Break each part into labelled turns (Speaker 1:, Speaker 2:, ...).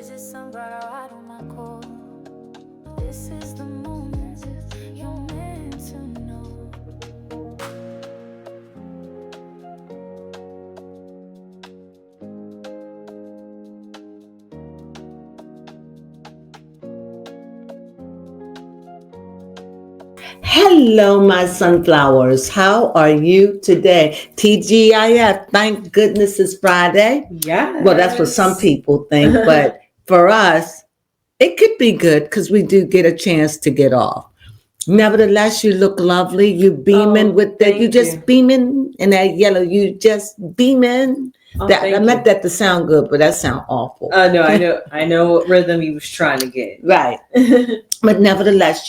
Speaker 1: visit some brother out on my call. This is the moment you're meant to know.
Speaker 2: Hello, my sunflowers. How are you today? TGIF, thank goodness it's Friday.
Speaker 3: Yeah.
Speaker 2: Well, that's what some people think, but for us, it could be good because we do get a chance to get off. Nevertheless, you look lovely. You beaming with that. You just beaming in that yellow. You just beaming. I meant that to sound good, but that sound awful.
Speaker 3: No, I know what rhythm he was trying to get.
Speaker 2: Right. But nevertheless,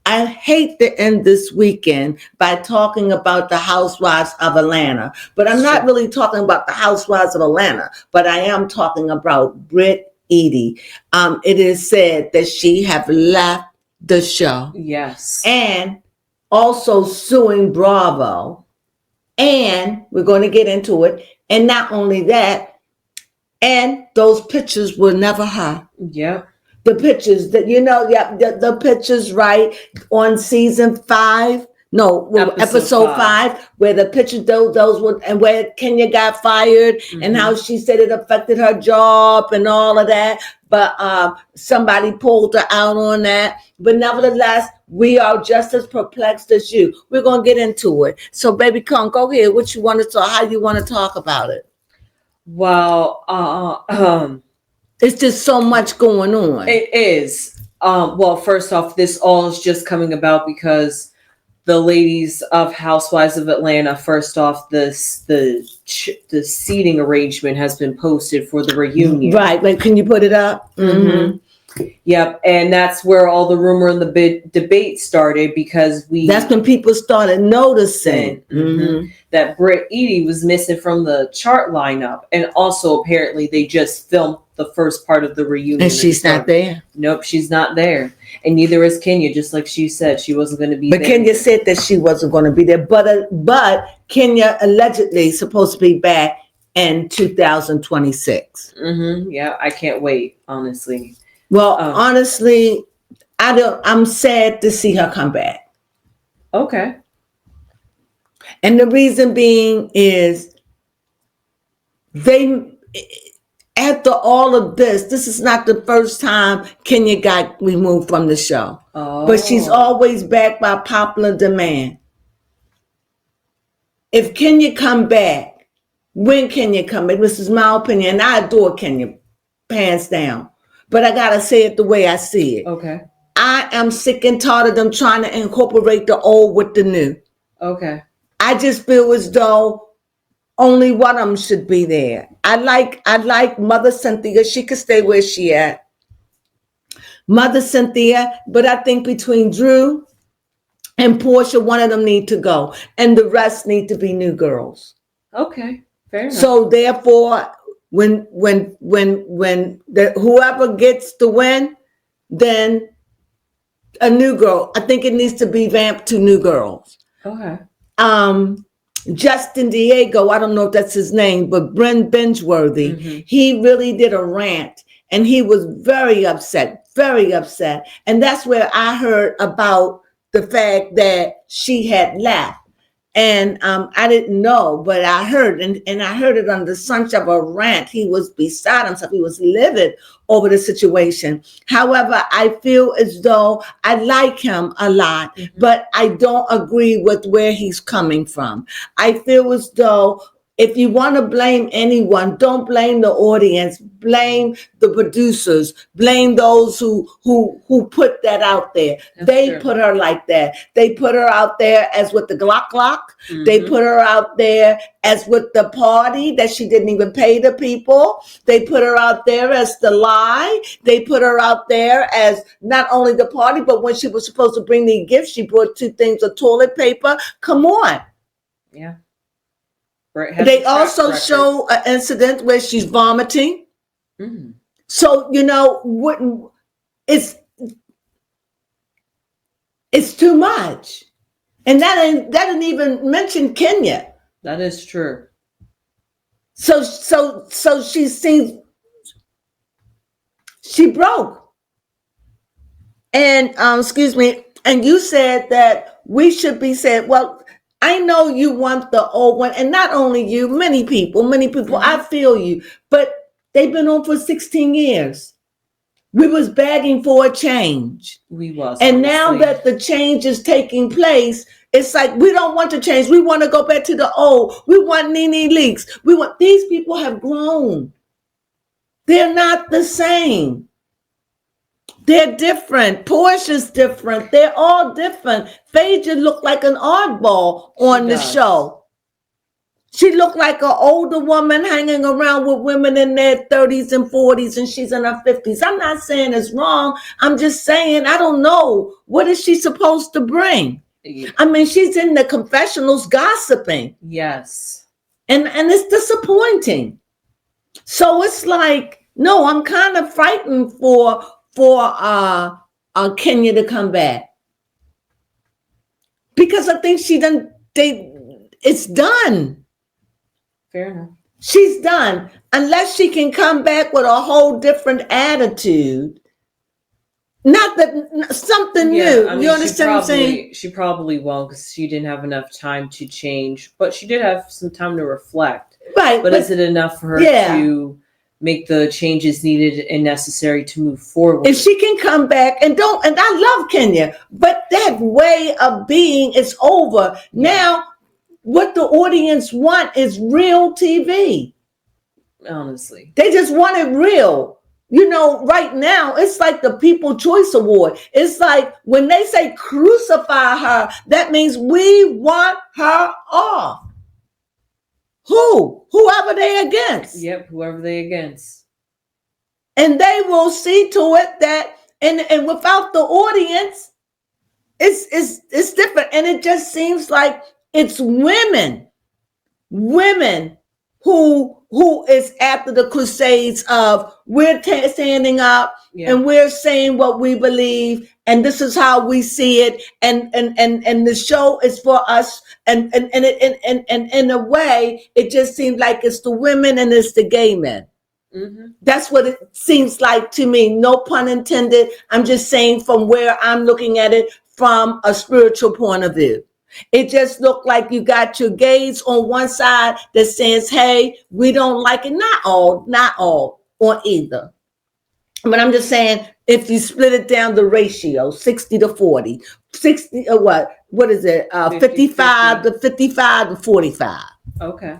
Speaker 2: I hate to end this weekend by talking about the Housewives of Atlanta. But I'm not really talking about the Housewives of Atlanta, but I am talking about Britt Eady. It is said that she have left the show.
Speaker 3: Yes.
Speaker 2: And also suing Bravo. And we're going to get into it. And not only that, and those pictures were never her.
Speaker 3: Yep.
Speaker 2: The pictures that, the pictures, right, on season 5. No, episode 5, where the pictures, those were, and where Kenya got fired, and how she said it affected her job and all of that. But somebody pulled her out on that. But nevertheless, we are just as perplexed as you. We're going to get into it. So, baby, come, go ahead. What you want to talk, how you want to talk about it?
Speaker 3: Well,
Speaker 2: it's just so much going on.
Speaker 3: It is. Well, first off, this all is just coming about because the ladies of Housewives of Atlanta, first off, the seating arrangement has been posted for the reunion.
Speaker 2: Right. Like, can you put it up?
Speaker 3: Mm-hmm. Yep. And that's where all the rumor and the debate started because
Speaker 2: that's when people started noticing
Speaker 3: that Britt Eady was missing from the chart lineup. And also, apparently, they just filmed the first part of the reunion.
Speaker 2: And she's not there?
Speaker 3: Nope, she's not there. And neither is Kenya, just like she said. She wasn't going to be there.
Speaker 2: But Kenya said that she wasn't going to be there. But Kenya allegedly supposed to be back in 2026.
Speaker 3: Yeah, I can't wait, honestly.
Speaker 2: Well, honestly, I'm sad to see her come back.
Speaker 3: Okay.
Speaker 2: And the reason being is after all of this is not the first time Kenya got removed from the show.
Speaker 3: Oh.
Speaker 2: But she's always back by popular demand. If Kenya come back, when Kenya come back, this is my opinion. I adore Kenya, hands down. But I got to say it the way I see it.
Speaker 3: Okay.
Speaker 2: I am sick and tired of them trying to incorporate the old with the new.
Speaker 3: Okay.
Speaker 2: I just feel as though only one of them should be there. I like Mother Cynthia. She could stay where she at. Mother Cynthia, but I think between Drew and Portia, one of them need to go. And the rest need to be new girls.
Speaker 3: Okay. Fair enough.
Speaker 2: So therefore, when whoever gets the win, then a new girl. I think it needs to be vamped to new girls.
Speaker 3: Okay.
Speaker 2: Justin Diego, I don't know if that's his name, but Brent Benchworthy, he really did a rant and he was very upset. And that's where I heard about the fact that she had left. And I didn't know, but I heard, and I heard it on the sunshine of a rant. He was beside himself. He was livid over the situation. However, I feel as though I like him a lot, but I don't agree with where he's coming from. I feel as though if you want to blame anyone, don't blame the audience, blame the producers, blame those who put that out there. They put her like that. They put her out there as with the Glock. They put her out there as with the party that she didn't even pay the people. They put her out there as the lie. They put her out there as not only the party, but when she was supposed to bring the gifts, she brought 2 things of toilet paper. Come on.
Speaker 3: Yeah.
Speaker 2: They also show an incident where she's vomiting. So, it's too much. And that didn't even mention Kenya.
Speaker 3: That is true.
Speaker 2: So she seems She broke. And excuse me, and you said that we should be said, well, I know you want the old one, and not only you, many people, I feel you, but they've been on for 16 years. We was begging for a change.
Speaker 3: We was.
Speaker 2: And now that the change is taking place, it's like we don't want to change. We want to go back to the old. We want Nene Leakes. These people have grown. They're not the same. They're different. Portia's different. They're all different. Phaedra looked like an oddball on the show. She looked like an older woman hanging around with women in their 30s and 40s, and she's in her 50s. I'm not saying it's wrong. I'm just saying I don't know. What is she supposed to bring? I mean, she's in the confessionals gossiping.
Speaker 3: Yes.
Speaker 2: And it's disappointing. So it's like, no, I'm kind of frightened for Kenya to come back. Because I think it's done.
Speaker 3: Fair enough.
Speaker 2: She's done. Unless she can come back with a whole different attitude. Not that something new. I mean, you understand what I'm saying?
Speaker 3: She probably won't, because she didn't have enough time to change. But she did have some time to reflect.
Speaker 2: Right.
Speaker 3: But is it enough for her to make the changes needed and necessary to move forward?
Speaker 2: If she can come back and I love Kenya, but that way of being is over. Yeah. Now, what the audience want is real TV.
Speaker 3: Honestly.
Speaker 2: They just want it real. You know, right now, it's like the People's Choice Award. It's like when they say crucify her, that means we want her off. Whoever they against.
Speaker 3: Yep, whoever they against.
Speaker 2: And they will see to it that, and without the audience, it's different. And it just seems like it's women who is after the crusades of we're standing up and we're saying what we believe, and this is how we see it, and the show is for us, and in a way it just seems like it's the women and it's the gay men. Mm-hmm. That's what it seems like to me. No pun intended. I'm just saying from where I'm looking at it from a spiritual point of view. It just looked like you got your gays on one side that says, hey, we don't like it. Not all or either. But I'm just saying, if you split it down the ratio, 60 to 40, 60 or what is it? 55 to 45.
Speaker 3: Okay.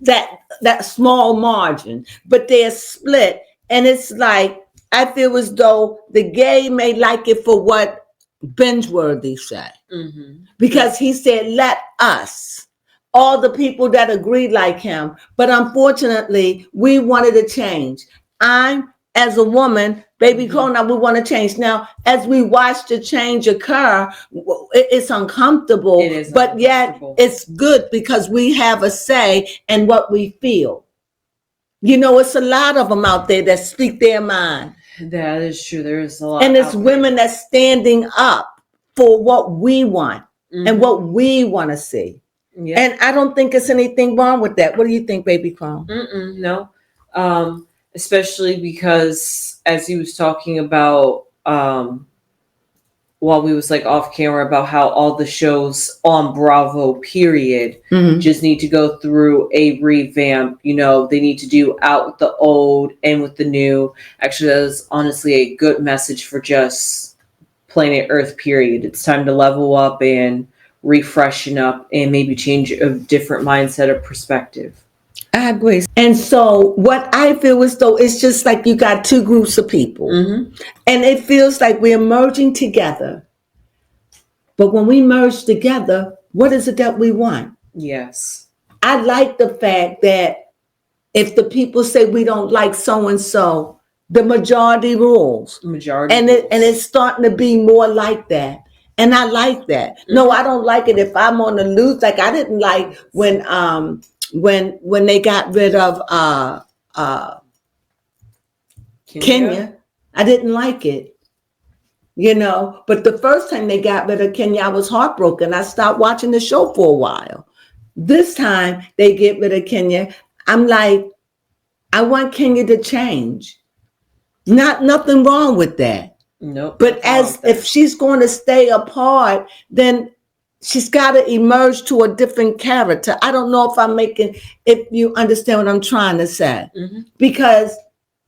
Speaker 2: That small margin, but they're split. And it's like, I feel as though the gay may like it for what Bingeworthy said. Mm-hmm. Because he said, let us, all the people that agreed like him. But unfortunately, we wanted to change. I'm, as a woman, baby Crone, we want to change. Now, as we watch the change occur, it's uncomfortable. It is but uncomfortable. Yet it's good because we have a say in what we feel. You know, it's a lot of them out there that speak their mind.
Speaker 3: That is true. There is a lot.
Speaker 2: And it's women that's standing up for what we want and what we want to see. Yep. And I don't think there's anything wrong with that. What do you think, baby Crone?
Speaker 3: No. Especially because as he was talking about while we was like off camera about how all the shows on Bravo period just need to go through a revamp. You know, they need to do out with the old and with the new. Actually, that is honestly a good message for just planet Earth period. It's time to level up and refreshen up and maybe change a different mindset or perspective.
Speaker 2: I agree. And so what I feel is though, it's just like you got two groups of people and it feels like we're merging together. But when we merge together, what is it that we want?
Speaker 3: Yes.
Speaker 2: I like the fact that if the people say we don't like so-and-so, the majority rules. And it's starting to be more like that. And I like that. No, I don't like it if I'm on the loose. Like I didn't like when they got rid of Kenya. I didn't like it. You know, but the first time they got rid of Kenya, I was heartbroken. I stopped watching the show for a while. This time they get rid of Kenya. I'm like, I want Kenya to change. Nothing wrong with that.
Speaker 3: Nope.
Speaker 2: But as if she's going to stay apart, then she's got to emerge to a different character. I don't know if you understand what I'm trying to say.
Speaker 3: Mm-hmm.
Speaker 2: Because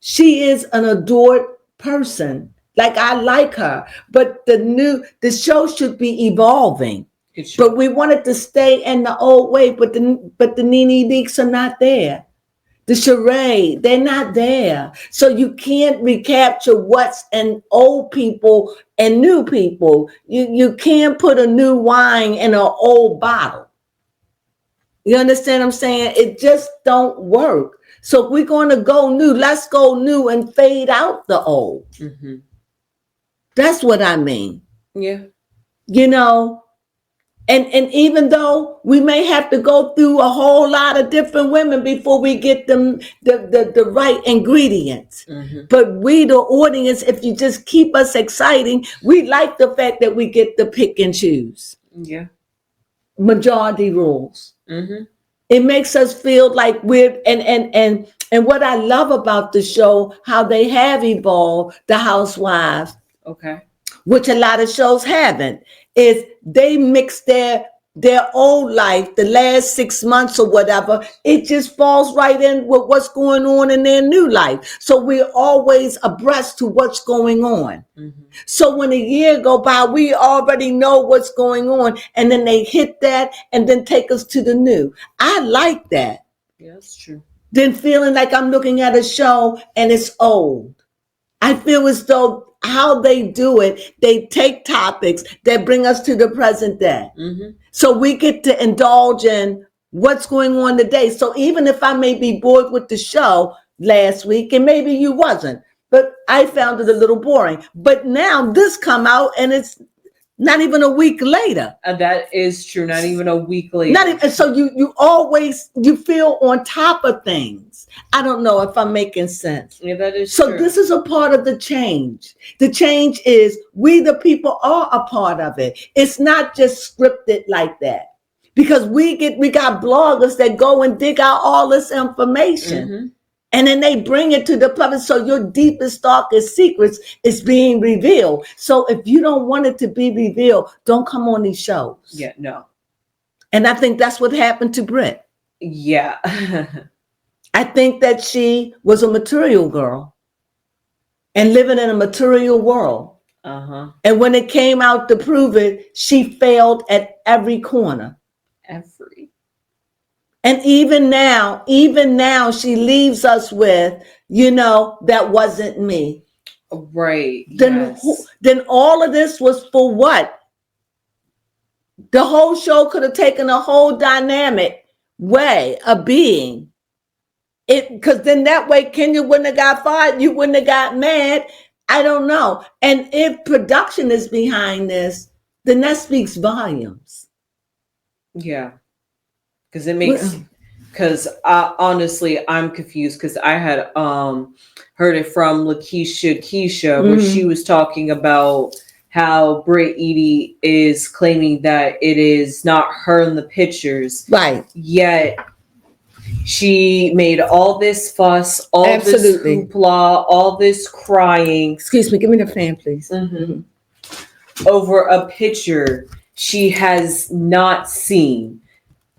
Speaker 2: she is an adored person. Like, I like her, but the show should be evolving. But we wanted to stay in the old way, but the Nene Leaks are not there. The charade, they're not there. So you can't recapture what's in old people and new people. You can't put a new wine in an old bottle. You understand what I'm saying? It just don't work. So if we're going to go new, let's go new and fade out the old.
Speaker 3: Mm-hmm.
Speaker 2: That's what I mean.
Speaker 3: Yeah.
Speaker 2: You know, and even though we may have to go through a whole lot of different women before we get them the right ingredients.
Speaker 3: Mm-hmm.
Speaker 2: But we, the audience, if you just keep us exciting, we like the fact that we get to pick and choose.
Speaker 3: Yeah.
Speaker 2: Majority rules.
Speaker 3: Mm-hmm.
Speaker 2: It makes us feel like we're and what I love about the show, how they have evolved, the housewives.
Speaker 3: Okay.
Speaker 2: Which a lot of shows haven't, is they mix their old life, the last 6 months or whatever, it just falls right in with what's going on in their new life. So we're always abreast to what's going on.
Speaker 3: Mm-hmm.
Speaker 2: So when a year go by, we already know what's going on, and then they hit that and then take us to the new. I like that.
Speaker 3: Yeah, that's true.
Speaker 2: Than feeling like I'm looking at a show and it's old. I feel as though how they do it, they take topics that bring us to the present day.
Speaker 3: Mm-hmm.
Speaker 2: So we get to indulge in what's going on today. So even if I may be bored with the show last week, and maybe you wasn't, but I found it a little boring. But now this come out and it's not even a week later.
Speaker 3: That is true. Not even a week later.
Speaker 2: Not even, so you always, you feel on top of things. I don't know if I'm making sense.
Speaker 3: Yeah, that is
Speaker 2: so
Speaker 3: true.
Speaker 2: This is a part of the change. The change is we, the people, are a part of it. It's not just scripted like that, because we got bloggers that go and dig out all this information.
Speaker 3: Mm-hmm.
Speaker 2: And then they bring it to the public. So your deepest, darkest secrets is being revealed. So if you don't want it to be revealed, don't come on these shows.
Speaker 3: Yeah, no.
Speaker 2: And I think that's what happened to Britt.
Speaker 3: Yeah.
Speaker 2: I think that she was a material girl and living in a material world.
Speaker 3: Uh-huh.
Speaker 2: And when it came out to prove it, she failed at every corner. And even now, she leaves us with, that wasn't me.
Speaker 3: Right.
Speaker 2: Then,
Speaker 3: yes.
Speaker 2: Then all of this was for what? The whole show could have taken a whole dynamic way of being. Because then that way, Kenya wouldn't have got fired. You wouldn't have got mad. I don't know. And if production is behind this, then that speaks volumes.
Speaker 3: Yeah. Because it makes, honestly, I'm confused because I had heard it from Keisha, where she was talking about how Britt Edie is claiming that it is not her in the pictures.
Speaker 2: Right.
Speaker 3: Yet she made all this fuss, all this hoopla, all this crying.
Speaker 2: Excuse me, give me the fan, please.
Speaker 3: Mm-hmm. Over a picture she has not seen.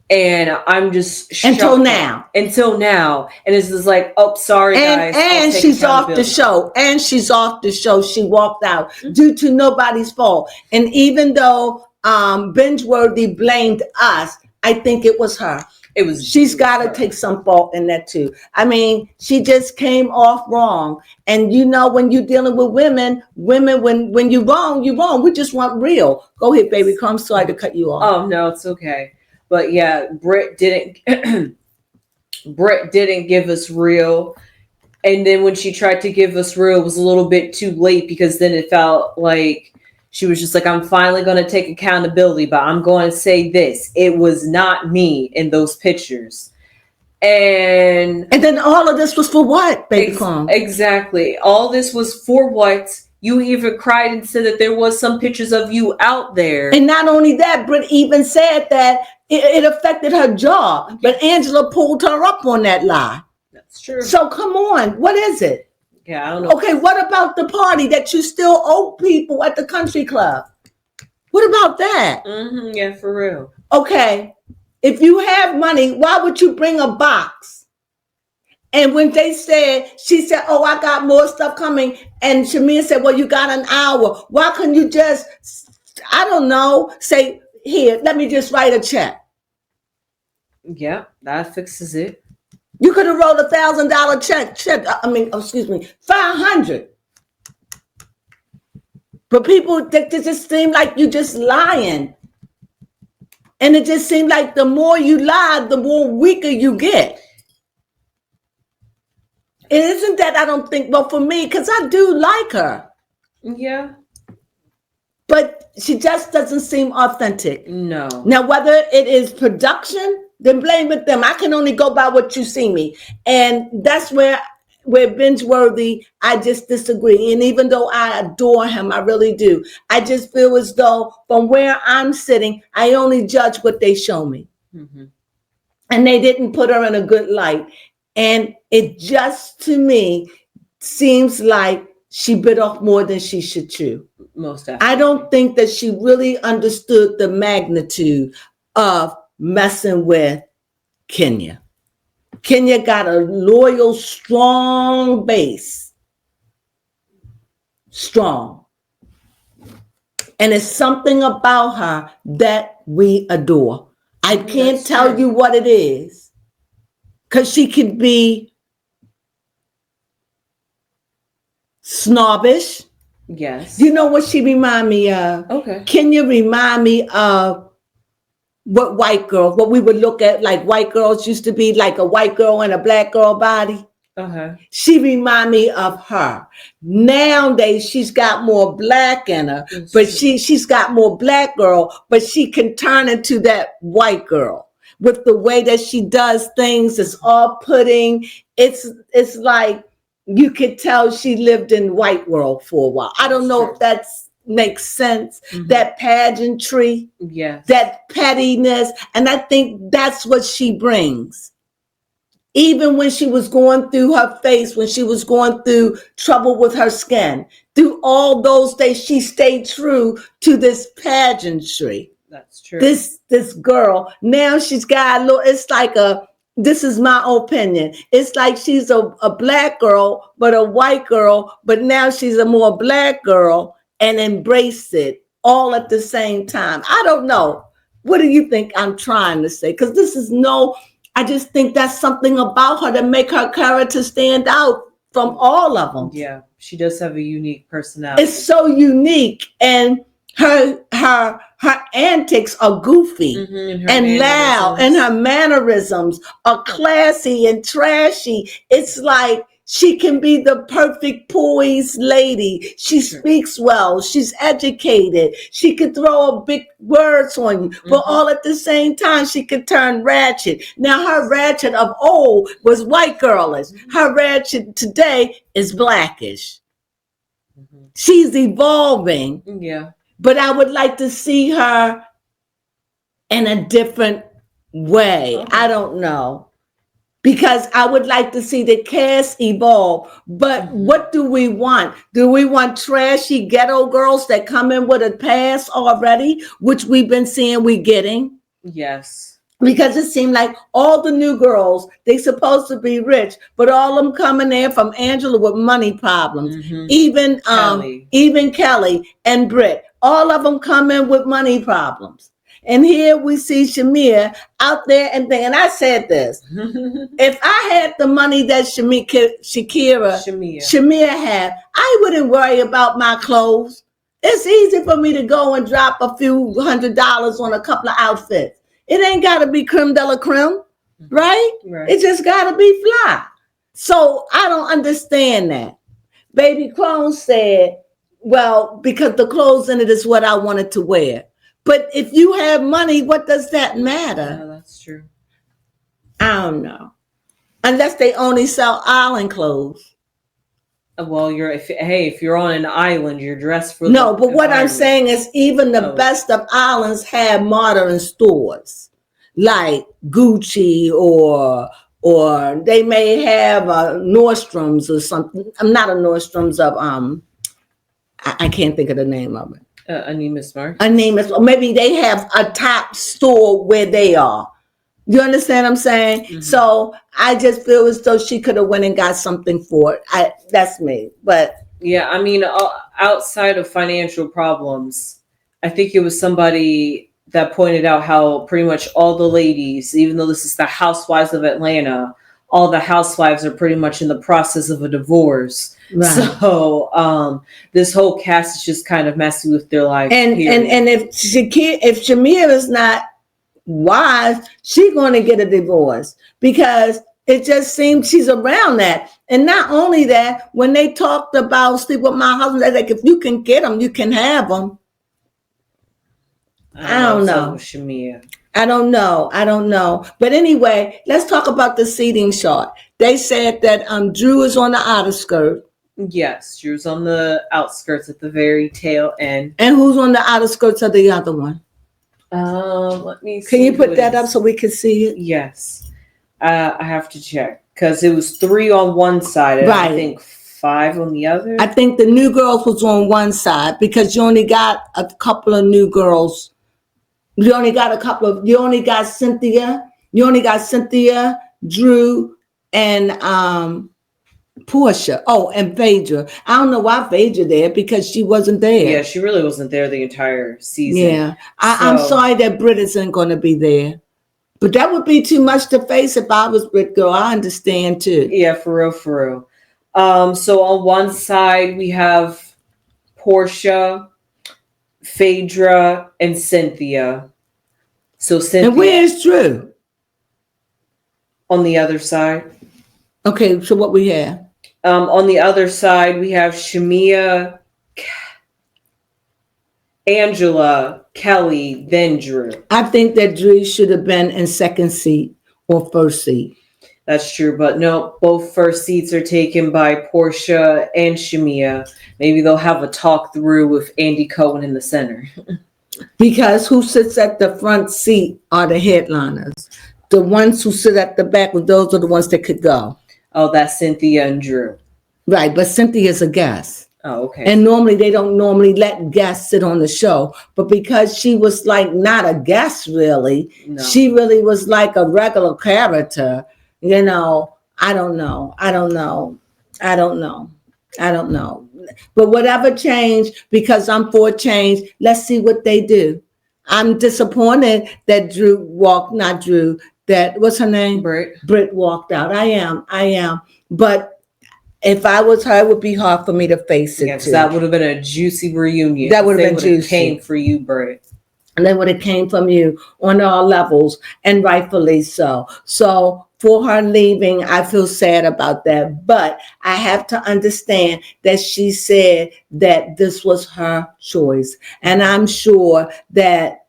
Speaker 3: And I'm just shocked. Until now. And it's just like, oh, sorry, guys.
Speaker 2: And she's off the show. She walked out due to nobody's fault. And even though Bingeworthy blamed us, I think it was her. She's got to take some fault in that too. I mean, she just came off wrong. And when you're dealing with women, when you're wrong, you're wrong. We just want real. Go ahead, baby. I'm sorry to cut you off.
Speaker 3: Oh, no, it's okay. But yeah, Britt didn't give us real. And then when she tried to give us real, it was a little bit too late, because then it felt like she was just like, I'm finally going to take accountability, but I'm going to say this. It was not me in those pictures. And
Speaker 2: then all of this was for what, baby?
Speaker 3: Exactly. All this was for what? You even cried and said that there was some pictures of you out there.
Speaker 2: And not only that, Britt even said that it affected her job. But Angela pulled her up on that lie.
Speaker 3: That's true.
Speaker 2: So come on. What is it?
Speaker 3: Yeah, I don't know.
Speaker 2: Okay, what about the party that you still owe people at the country club? What about that?
Speaker 3: Yeah, for real.
Speaker 2: Okay, if you have money, why would you bring a box? And when they said, she said, oh, I got more stuff coming. And Shamia said, well, you got an hour. Why couldn't you just, I don't know, say, here, let me just write a check.
Speaker 3: Yeah, that fixes it.
Speaker 2: You could have wrote $1,000 check. I mean, excuse me, 500. But people, they just seem like you just lying. And it just seemed like the more you lie, the more weaker you get. It isn't that I don't think, well, for me, because I do like her.
Speaker 3: Yeah.
Speaker 2: But she just doesn't seem authentic.
Speaker 3: No.
Speaker 2: Now, whether it is production, then blame it them. I can only go by what you see me. And that's where binge-worthy, I just disagree. And even though I adore him, I really do, I just feel as though from where I'm sitting, I only judge what they show me.
Speaker 3: Mm-hmm.
Speaker 2: And they didn't put her in a good light. And it just, to me, seems like she bit off more than she should chew.
Speaker 3: Most definitely.
Speaker 2: I don't think that she really understood the magnitude of messing with Kenya. Kenya got a loyal, strong base. Strong. And it's something about her that we adore. I can't tell you what it is. Because she could be snobbish.
Speaker 3: Yes.
Speaker 2: You know what she remind me of?
Speaker 3: Okay.
Speaker 2: Kenya remind me of what we would look at like white girls used to be, like a white girl and a black girl body.
Speaker 3: Uh-huh.
Speaker 2: She remind me of her. Nowadays, she's got more black in her, but she's got more black girl, but she can turn into that white girl with the way that she does things. It's off-putting. It's like you could tell she lived in white world for a while. I don't know if that makes sense. Mm-hmm. That pageantry,
Speaker 3: yes,
Speaker 2: that pettiness, and I think that's what she brings. Even when she was going through her face, when she was going through trouble with her skin, through all those days, she stayed true to this pageantry.
Speaker 3: That's true.
Speaker 2: This girl, now she's got a little, it's like this is my opinion. It's like she's a black girl, but a white girl, but now she's a more black girl and embrace it all at the same time. I don't know. What do you think I'm trying to say? Because I just think that's something about her to make her character stand out from all of them.
Speaker 3: Yeah, she does have a unique personality.
Speaker 2: It's so unique, and her antics are goofy and loud, and her mannerisms are classy and trashy. It's like she can be the perfect poised lady. She speaks well. She's educated. She could throw big words on you, but all at the same time, she could turn ratchet. Now, her ratchet of old was white girlish. Her ratchet today is blackish. She's evolving.
Speaker 3: Yeah.
Speaker 2: But I would like to see her in a different way. I don't know. Because I would like to see the cast evolve. But what do we want? Do we want trashy ghetto girls that come in with a past already, which we've been seeing we getting?
Speaker 3: Yes.
Speaker 2: Because it seemed like all the new girls, they supposed to be rich, but all of them coming there from Angela with money problems. Even Kelly and Britt, all of them come in with money problems. And here we see Shamia out there and I said this, if I had the money that Shamia had, I wouldn't worry about my clothes. It's easy for me to go and drop a few $100 on a couple of outfits. It ain't got to be creme de la creme, right? It just got to be fly. So I don't understand that. Baby Crones said, well, because the clothes in it is what I wanted to wear. But if you have money, what does that matter?
Speaker 3: Yeah, that's true.
Speaker 2: I don't know. Unless they only sell island clothes.
Speaker 3: Well, if you're on an island, you're dressed for
Speaker 2: no. But what I'm saying is, even the best of islands have modern stores like Gucci or or they may have a Nordstrom's or something. I'm not a Nordstrom's of I can't think of the name of it.
Speaker 3: A Neiman Marcus.
Speaker 2: A name is, or maybe they have a top store where they are. You understand what I'm saying?
Speaker 3: Mm-hmm.
Speaker 2: So I just feel as though she could have went and got something for it. That's me. But
Speaker 3: yeah, I mean, outside of financial problems, I think it was somebody that pointed out how pretty much all the ladies, even though this is the Housewives of Atlanta, all the housewives are pretty much in the process of a divorce. Right. So this whole cast is just kind of messy with their life. And
Speaker 2: if Shamia is not wise, she's going to get a divorce, because it just seems she's around that. And not only that, when they talked about sleep with my husband, they're like, if you can get them, you can have them. I don't know.
Speaker 3: Shamia.
Speaker 2: I don't know. But anyway, let's talk about the seating chart. They said that Drew is on the outer skirt.
Speaker 3: Yes, Drew's on the outskirts at the very tail end.
Speaker 2: And who's on the outer skirts of the other one?
Speaker 3: Let me see.
Speaker 2: Can you put that up so we can see it?
Speaker 3: Yes. I have to check, because it was 3 on one side and right. I think 5 on the other.
Speaker 2: I think the new girls was on one side, because you only got a couple of new girls. You only got Cynthia, Drew, and Portia. Oh, and Phaedra. I don't know why Phaedra there, because she wasn't there.
Speaker 3: Yeah, she really wasn't there the entire season.
Speaker 2: Yeah. I'm sorry that Britt isn't going to be there. But that would be too much to face if I was Britt, girl. I understand too.
Speaker 3: Yeah, for real. So on one side we have Portia, Phaedra, and Cynthia. So Cynthia.
Speaker 2: And where's Drew?
Speaker 3: On the other side.
Speaker 2: Okay, so what we have?
Speaker 3: On the other side, we have Shamia, Angela, Kelly, then Drew.
Speaker 2: I think that Drew should have been in second seat or first seat.
Speaker 3: That's true, but no, both first seats are taken by Portia and Shamia. Maybe they'll have a talk through with Andy Cohen in the center.
Speaker 2: Because who sits at the front seat are the headliners. The ones who sit at the back, those are the ones that could go.
Speaker 3: Oh, that's Cynthia and Drew.
Speaker 2: Right, but Cynthia's a guest.
Speaker 3: Oh, okay.
Speaker 2: And normally they don't let guests sit on the show. But because she was like not a guest really, no. She really was like a regular character. You know, I don't know. But whatever change, because I'm for change, let's see what they do. I'm disappointed that what's her name? Britt walked out. I am. But if I was her, it would be hard for me to face it.
Speaker 3: Yes, that would have been a juicy reunion.
Speaker 2: That would have been juicy.
Speaker 3: Came for you, Britt.
Speaker 2: And they would have came from you on all levels, and rightfully so. So for her leaving, I feel sad about that. But I have to understand that she said that this was her choice. And I'm sure that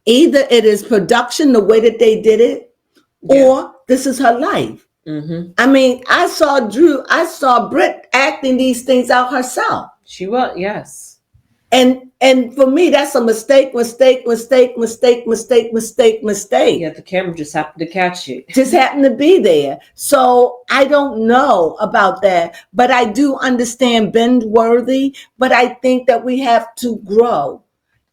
Speaker 2: either it is production, the way that they did it, or this is her life. Mm-hmm. I mean, I saw Britt acting these things out herself.
Speaker 3: She was, yes.
Speaker 2: And for me, that's a mistake. Yeah,
Speaker 3: the camera just happened to catch it.
Speaker 2: Just happened to be there. So I don't know about that, but I do understand binge-worthy, but I think that we have to grow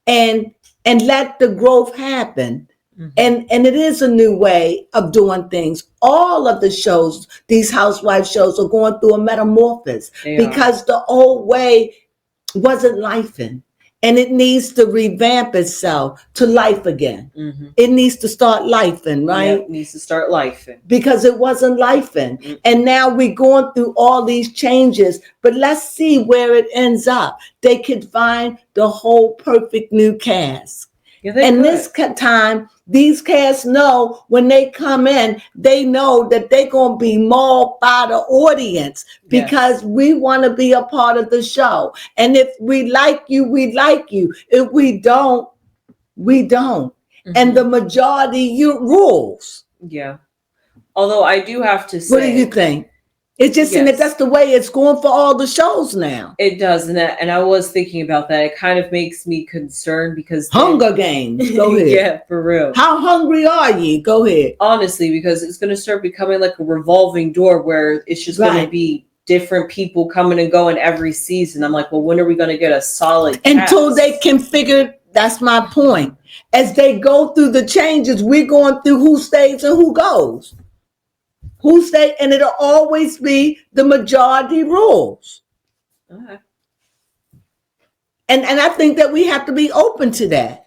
Speaker 2: and let the growth happen. Mm-hmm. And it is a new way of doing things. All of the shows, these housewife shows, are going through a metamorphosis because the old way wasn't lifing, and it needs to revamp itself to life again. Mm-hmm. It needs to start lifing, right?
Speaker 3: Yeah, it needs to start lifing.
Speaker 2: Because it wasn't lifing. Mm-hmm. And now we're going through all these changes, but let's see where it ends up. They could find the whole perfect new cast.
Speaker 3: Yeah,
Speaker 2: and this time, these casts know when they come in, they know that they're going to be mauled by the audience because we want to be a part of the show. And if we like you, we like you. If we don't, we don't. Mm-hmm. And the majority rules.
Speaker 3: Yeah. Although I do have to say.
Speaker 2: What do you think? It's just and
Speaker 3: Yes.
Speaker 2: that's the way it's going for all the shows now.
Speaker 3: It does, and I was thinking about that. It kind of makes me concerned because
Speaker 2: Hunger Games. Go ahead.
Speaker 3: Yeah, for real.
Speaker 2: How hungry are you? Go ahead.
Speaker 3: Honestly, because it's going to start becoming like a revolving door where it's just going to be different people coming and going every season. I'm like, well, when are we going to get a solid
Speaker 2: until
Speaker 3: cast?
Speaker 2: they can figure? That's my point. As they go through the changes, we're going through who stays and who goes. Who stay, and it'll always be the majority rules.
Speaker 3: Okay.
Speaker 2: And I think that we have to be open to that.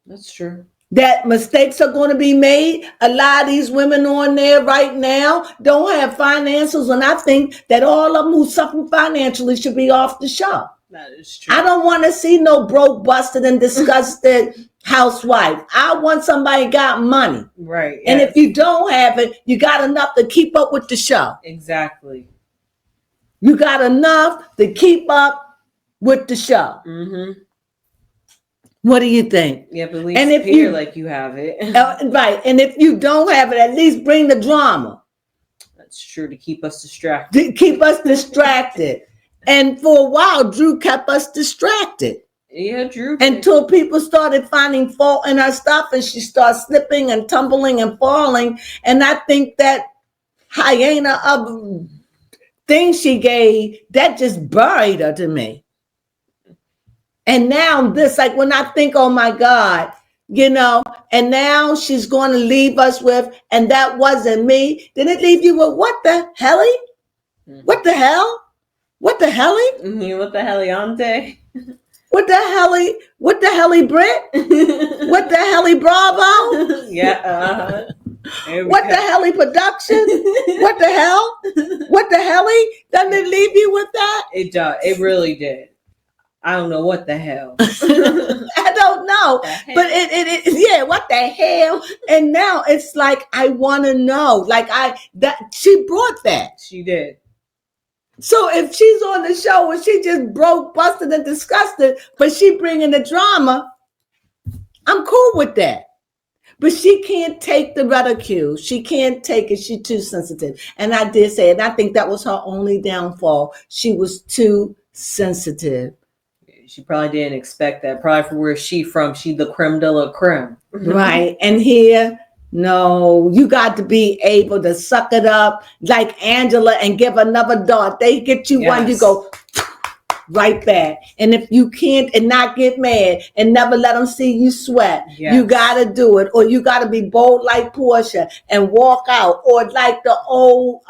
Speaker 3: That's true.
Speaker 2: That mistakes are going to be made. A lot of these women on there right now don't have finances, and I think that all of them who suffer financially should be off the show.
Speaker 3: That is true.
Speaker 2: I don't want to see no broke, busted, and disgusted housewife. I want somebody got money.
Speaker 3: Right.
Speaker 2: And if you don't have it, you got enough to keep up with the show.
Speaker 3: Exactly.
Speaker 2: You got enough to keep up with the show.
Speaker 3: Mm-hmm.
Speaker 2: What do you think?
Speaker 3: Yeah, but at least
Speaker 2: and if
Speaker 3: appear
Speaker 2: you,
Speaker 3: like you have it.
Speaker 2: Right. And if you don't have it, at least bring the drama.
Speaker 3: That's true, to keep us distracted.
Speaker 2: To keep us distracted. And for a while, Drew kept us distracted.
Speaker 3: Yeah, Drew.
Speaker 2: Until people started finding fault in her stuff and she started slipping and tumbling and falling. And I think that hyena of thing she gave, that just buried her to me. And now this, like when I think, oh my God, you know, and now she's going to leave us with, and that wasn't me. Did it leave you with what the helly? What the hell? What the helly?
Speaker 3: What the helliante?
Speaker 2: What the helly? What the helly Brit? What the helly Bravo?
Speaker 3: Yeah.
Speaker 2: What the helly production? What the hell? What the helly? Doesn't it leave you with that?
Speaker 3: It does. It really did. I don't know what the hell.
Speaker 2: I don't know. But it yeah, what the hell? And now it's like I want to know. Like she brought that.
Speaker 3: She did.
Speaker 2: So if she's on the show and she just broke, busted, and disgusted, but she bringing the drama, I'm cool with that. But she can't take the ridicule. She can't take it. She's too sensitive. And I did say it. And I think that was her only downfall. She was too sensitive.
Speaker 3: She probably didn't expect that. Probably from where she from. She the creme de la creme.
Speaker 2: Right. And here, no, you got to be able to suck it up like Angela and give another dart. They get you one, you go right back. And if you can't and not get mad and never let them see you sweat, you got to do it. Or you got to be bold like Portia and walk out. Or like the old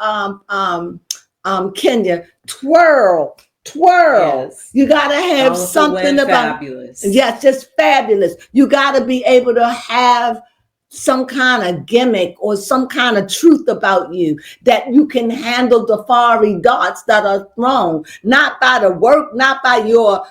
Speaker 2: Kenya, twirl. Yes. You got to have something about
Speaker 3: fabulous.
Speaker 2: Yes, just fabulous. You got to be able to have some kind of gimmick or some kind of truth about you that you can handle the fiery darts that are thrown, not by the work, not by your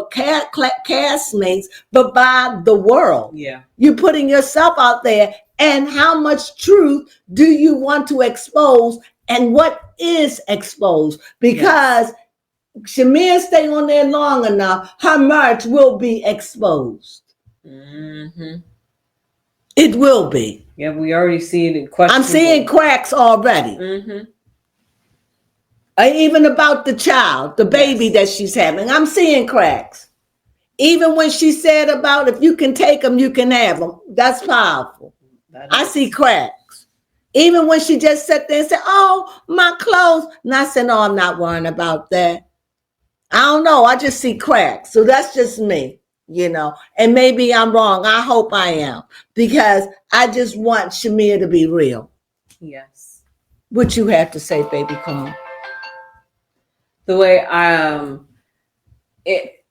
Speaker 2: castmates, but by the world.
Speaker 3: Yeah.
Speaker 2: You're putting yourself out there. And how much truth do you want to expose, and what is exposed? Because Shamir stay on there long enough, her marriage will be exposed.
Speaker 3: Mm-hmm.
Speaker 2: It will be.
Speaker 3: Yeah, we already see it in questions.
Speaker 2: I'm seeing cracks already.
Speaker 3: Mm-hmm.
Speaker 2: Even about the child, the baby that she's having. I'm seeing cracks. Even when she said about if you can take them, you can have them. That's powerful. I see cracks. Even when she just sat there and said, oh, my clothes. And I said, no, I'm not worrying about that. I don't know. I just see cracks. So that's just me. You know, and maybe I'm wrong. I hope I am, because I just want Shamir to be real.
Speaker 3: Yes.
Speaker 2: What you have to say, baby? Come on.
Speaker 3: The way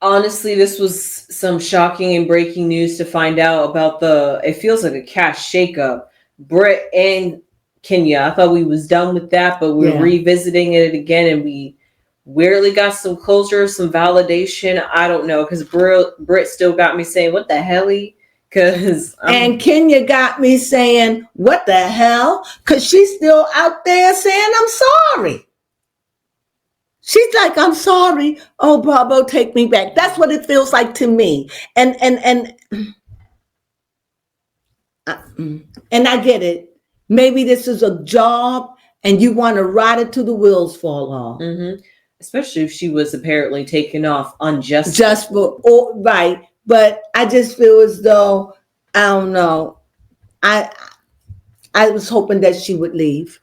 Speaker 3: honestly, this was some shocking and breaking news to find out about it feels like a cash shakeup. Britt and Kenya. I thought we was done with that, but we're revisiting it again, and we weirdly got some closure, some validation. I don't know, because Britt still got me saying, what the helly? And
Speaker 2: Kenya got me saying, what the hell? Because she's still out there saying, I'm sorry. She's like, I'm sorry. Oh, Bravo, take me back. That's what it feels like to me. And I get it. Maybe this is a job and you want to ride it till the wheels fall off.
Speaker 3: Especially if she was apparently taken off unjustly.
Speaker 2: Just for right, but I just feel as though I don't know. I was hoping that she would leave,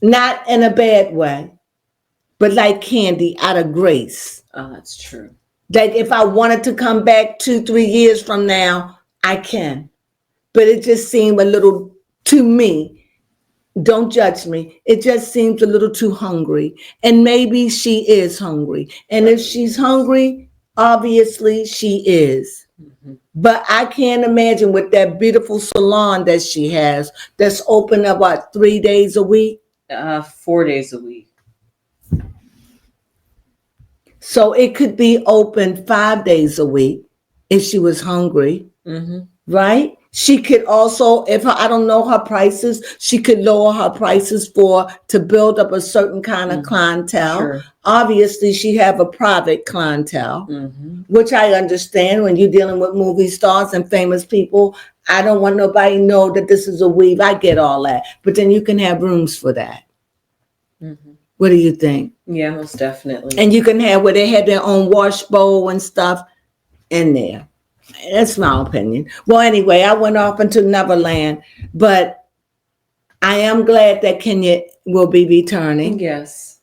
Speaker 2: not in a bad way, but like Candy, out of grace.
Speaker 3: Oh, that's true.
Speaker 2: Like if I wanted to come back 2-3 years from now, I can. But it just seemed a little, to me, don't judge me, it just seems a little too hungry. And maybe she is hungry. And if she's hungry, obviously she is. But I can't imagine with that beautiful salon that she has, that's open about 3 days a week.
Speaker 3: 4 days a week.
Speaker 2: So it could be open 5 days a week if she was hungry, right? She could also, if I don't know her prices, she could lower her prices to build up a certain kind of clientele.
Speaker 3: Sure.
Speaker 2: Obviously, she have a private clientele, which I understand when you're dealing with movie stars and famous people. I don't want nobody to know that this is a weave. I get all that. But then you can have rooms for that. What do you think?
Speaker 3: Yeah, most definitely.
Speaker 2: And you can have where they have their own wash bowl and stuff in there. That's my opinion. Well, anyway, I went off into Neverland, but I am glad that Kenya will be returning.
Speaker 3: Yes.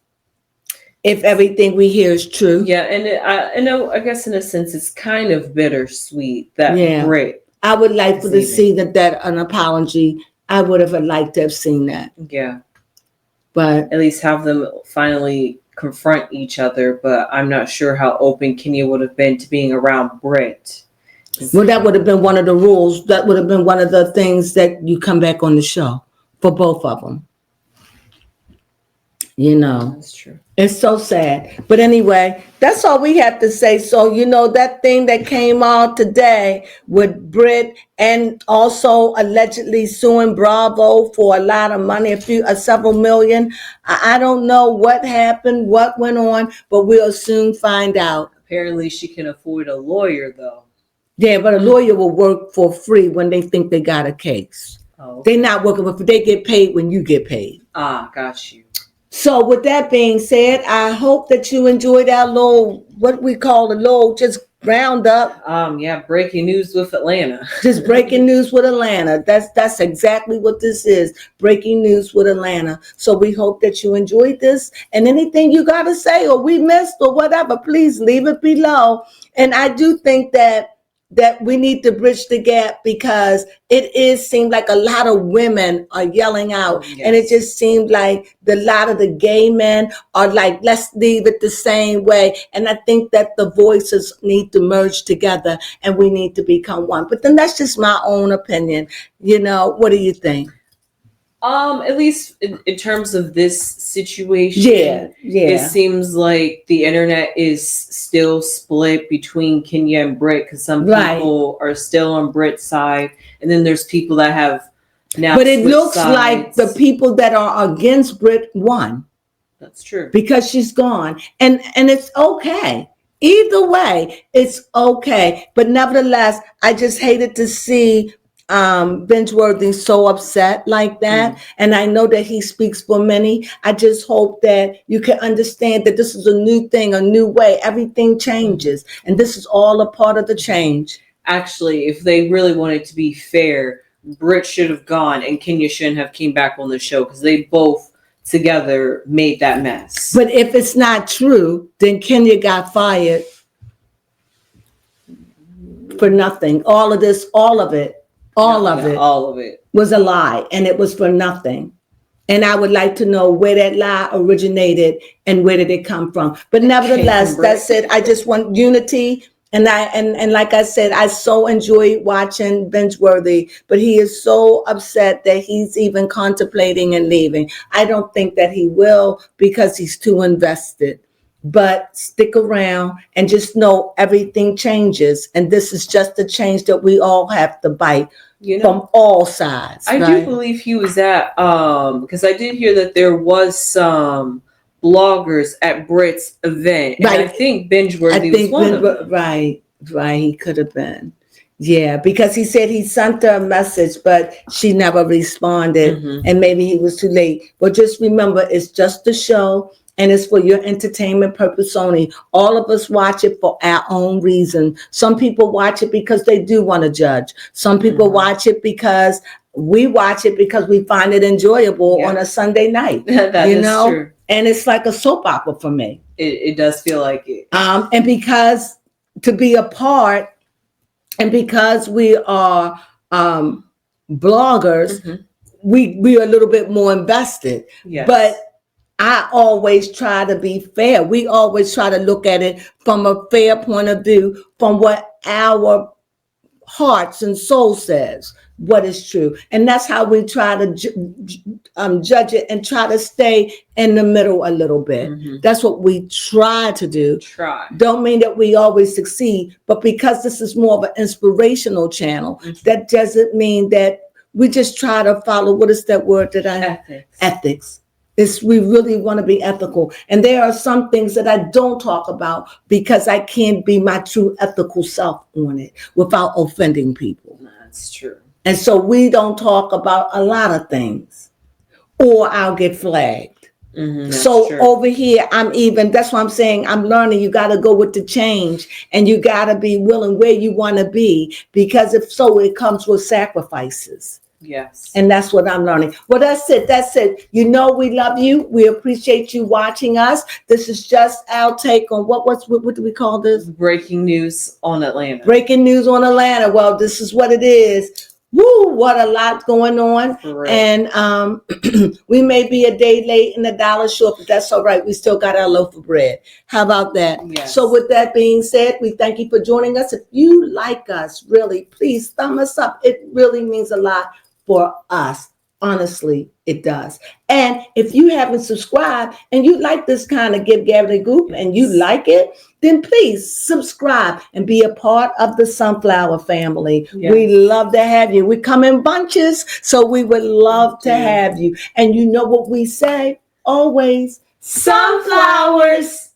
Speaker 2: If everything we hear is true.
Speaker 3: Yeah, and I guess in a sense it's kind of bittersweet that Brit.
Speaker 2: I would like to see that an apology. I would have liked to have seen that.
Speaker 3: Yeah.
Speaker 2: But
Speaker 3: at least have them finally confront each other. But I'm not sure how open Kenya would have been to being around Brit.
Speaker 2: Well, that would have been one of the rules. That would have been one of the things that you come back on the show for both of them. You know,
Speaker 3: that's true.
Speaker 2: It's so sad. But anyway, that's all we have to say. So, you know, that thing that came out today with Brit and also allegedly suing Bravo for a lot of money, several million. I don't know what happened, what went on, but we'll soon find out.
Speaker 3: Apparently she can afford a lawyer, though.
Speaker 2: Yeah, but a lawyer will work for free when they think they got a case.
Speaker 3: Oh, okay.
Speaker 2: They're not working, but they get paid when you get paid.
Speaker 3: Ah, got you.
Speaker 2: So with that being said, I hope that you enjoyed our little, what we call a little just roundup.
Speaker 3: Yeah, breaking news with Atlanta.
Speaker 2: Just breaking news with Atlanta. That's exactly what this is. Breaking news with Atlanta. So we hope that you enjoyed this. And anything you got to say or we missed or whatever, please leave it below. And I do think that we need to bridge the gap because it seemed like a lot of women are yelling out. Yes. And it just seemed like a lot of the gay men are like, let's leave it the same way. And I think that the voices need to merge together and we need to become one. But then that's just my own opinion. You know, what do you think?
Speaker 3: At least in terms of this situation, it seems like the internet is still split between Kenya and Brit because some people are still on Brit's side, and then there's people that have now.
Speaker 2: But it looks like the people that are against Brit won.
Speaker 3: That's true
Speaker 2: because she's gone, and it's okay. Either way, it's okay. But nevertheless, I just hated to see Benchworthy so upset like that. And I know that he speaks for many. I just hope that you can understand that this is a new thing, a new way. Everything changes. And this is all a part of the change.
Speaker 3: Actually, if they really wanted to be fair, Brit should have gone and Kenya shouldn't have came back on the show because they both together made that mess.
Speaker 2: But if it's not true, then Kenya got fired for nothing. All of this, all of it. All of it was a lie, and it was for nothing. And I would like to know where that lie originated and where did it come from. But nevertheless, that's it. I just want unity. And like I said, I so enjoy watching Benchworthy, but he is so upset that he's even contemplating and leaving. I don't think that he will because he's too invested. But stick around and just know everything changes. And this is just a change that we all have to bite. From all sides.
Speaker 3: I do believe he was at because I did hear that there was some bloggers at Brit's event. And I think Benchworthy was one of them.
Speaker 2: Right. He could have been. Yeah, because he said he sent her a message, but she never responded, and maybe he was too late. But just remember, it's just a show, and it's for your entertainment purpose only. All of us watch it for our own reason. Some people watch it because they do want to judge. Some people watch it because we watch it because we find it enjoyable on a Sunday night.
Speaker 3: That is true.
Speaker 2: And it's like a soap opera for me.
Speaker 3: It does feel like it.
Speaker 2: And because to be a part, and because we are bloggers, we are a little bit more invested.
Speaker 3: Yes.
Speaker 2: But I always try to be fair. We always try to look at it from a fair point of view, from what our hearts and soul says, what is true. And that's how we try to judge it and try to stay in the middle a little bit. That's what we try to do. Don't mean that we always succeed, but because this is more of an inspirational channel, that doesn't mean that we just try to follow, what is that word that I ethics. We really want to be ethical. And there are some things that I don't talk about because I can't be my true ethical self on it without offending people.
Speaker 3: That's true.
Speaker 2: And so we don't talk about a lot of things, or I'll get flagged. So over here, that's why I'm saying I'm learning. You got to go with the change, and you got to be willing where you want to be, because if so, it comes with sacrifices.
Speaker 3: Yes.
Speaker 2: And that's what I'm learning. Well, that's it. You know, we love you. We appreciate you watching us. This is just our take on what do we call this?
Speaker 3: Breaking news on Atlanta.
Speaker 2: Breaking news on Atlanta. Well, this is what it is. Woo, what a lot going on.
Speaker 3: Correct.
Speaker 2: And we may be a day late and $1 short, but that's all right. We still got our loaf of bread. How about that?
Speaker 3: Yes.
Speaker 2: So with that being said, we thank you for joining us. If you like us, really, please thumb us up. It really means a lot for us. Honestly, it does. And if you haven't subscribed and you like this kind of Give Gathering group and you like it, then please subscribe and be a part of the Sunflower family.
Speaker 3: Yes.
Speaker 2: We love to have you. We come in bunches, so we would love to have you. And you know what we say always? Sunflowers.